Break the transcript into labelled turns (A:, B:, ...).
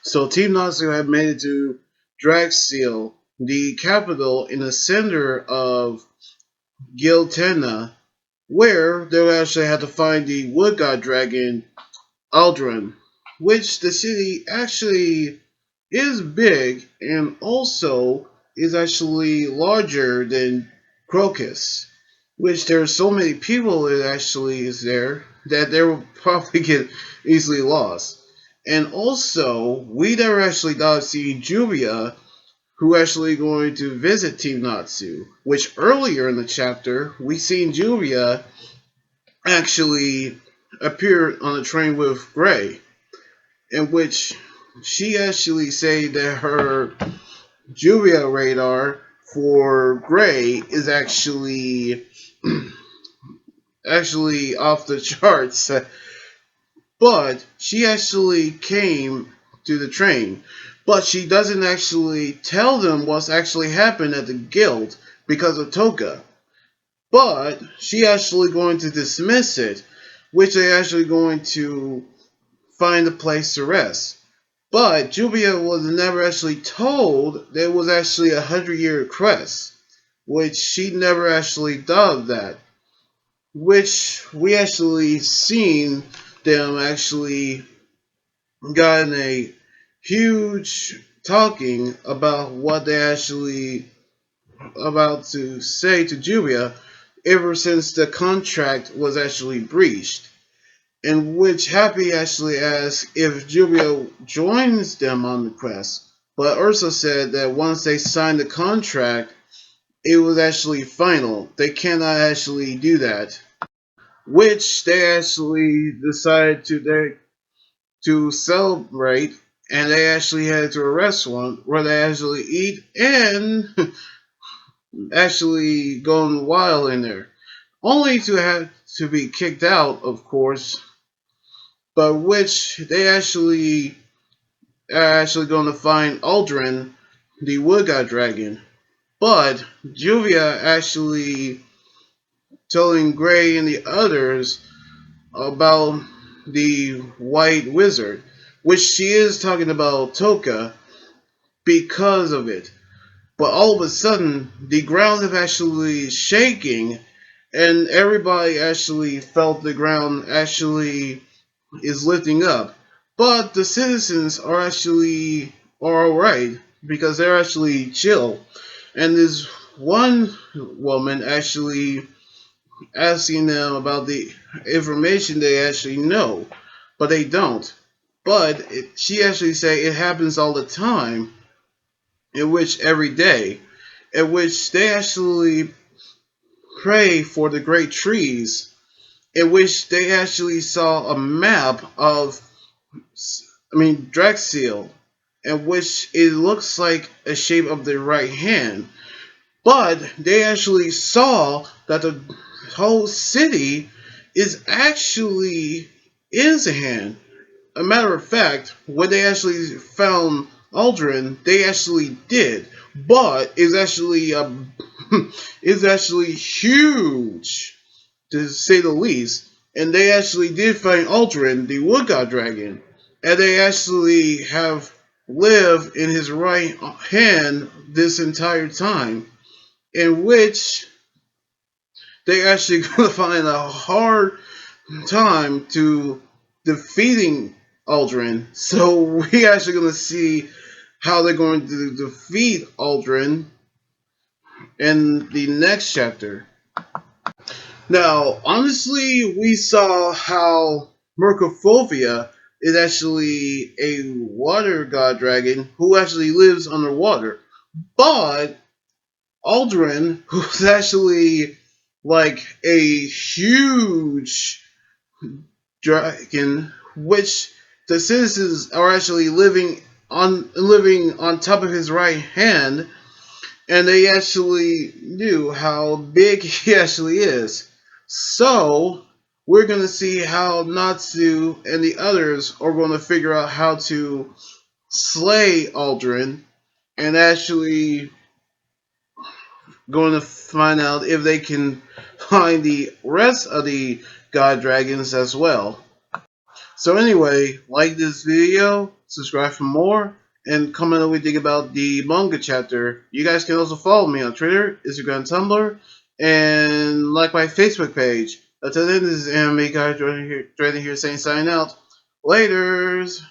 A: So Team Natsu had made it to Dragseal, the capital in the center of Giltena, where they actually had to find the wood god dragon Aldron, which the city actually is big and also is actually larger than Crocus, which there are so many people that actually is there that they will probably get easily lost. And also, we never actually got to see Juvia, who actually going to visit Team Natsu, which earlier in the chapter, we seen Juvia actually appear on a train with Gray, in which she actually say that her Juvia radar for Gray is actually off the charts, but she actually came to the train, but she doesn't actually tell them what's actually happened at the guild because of Toka. But she actually going to dismiss it, which they actually going to find a place to rest. But Juvia was never actually told there was actually 100-year crest, which she never actually thought of that. Which we actually seen them actually gotten a huge talking about what they actually about to say to Juvia ever since the contract was actually breached. In which Happy actually asks if Jubio joins them on the quest, but Ursa said that once they signed the contract, it was actually final. They cannot actually do that, which they actually decided to celebrate, and they actually headed to a restaurant where they actually eat and actually going wild in there, only to have to be kicked out, of course, but which they are actually going to find Aldrin, the wood god dragon. But Juvia actually telling Gray and the others about the white wizard, which she is talking about Toka because of it. But all of a sudden, the ground is actually shaking, and everybody actually felt the ground actually is lifting up. But the citizens are alright because they're actually chill. And this one woman actually asking them about the information they actually know, but they don't. But she actually say it happens all the time, in which every day, in which they actually pray for the great trees, in which they actually saw a map of Drexel, in which it looks like a shape of the right hand. But they actually saw that the whole city is a hand. A matter of fact, when they actually found Aldrin, they actually did. But it's actually it's actually huge, to say the least. And they actually did find Aldrin, the wood god dragon, and they actually have lived in his right hand this entire time, in which they actually gonna find a hard time to defeating Aldrin. So we actually gonna see how they're going to defeat Aldrin in the next chapter. Now, honestly, we saw how Mercophobia is actually a water god dragon who actually lives underwater. But Aldrin, who's actually like a huge dragon, which the citizens are actually living on top of his right hand, and they actually knew how big he actually is. So we're gonna see how Natsu and the others are gonna figure out how to slay Aldrin, and actually going to find out if they can find the rest of the god dragons as well. So anyway, like this video, subscribe for more, and comment what we think about the manga chapter. You guys can also follow me on Twitter, Instagram, Tumblr, and like my Facebook page. Until then, this is Anime Guy joining here saying sign out. Laters!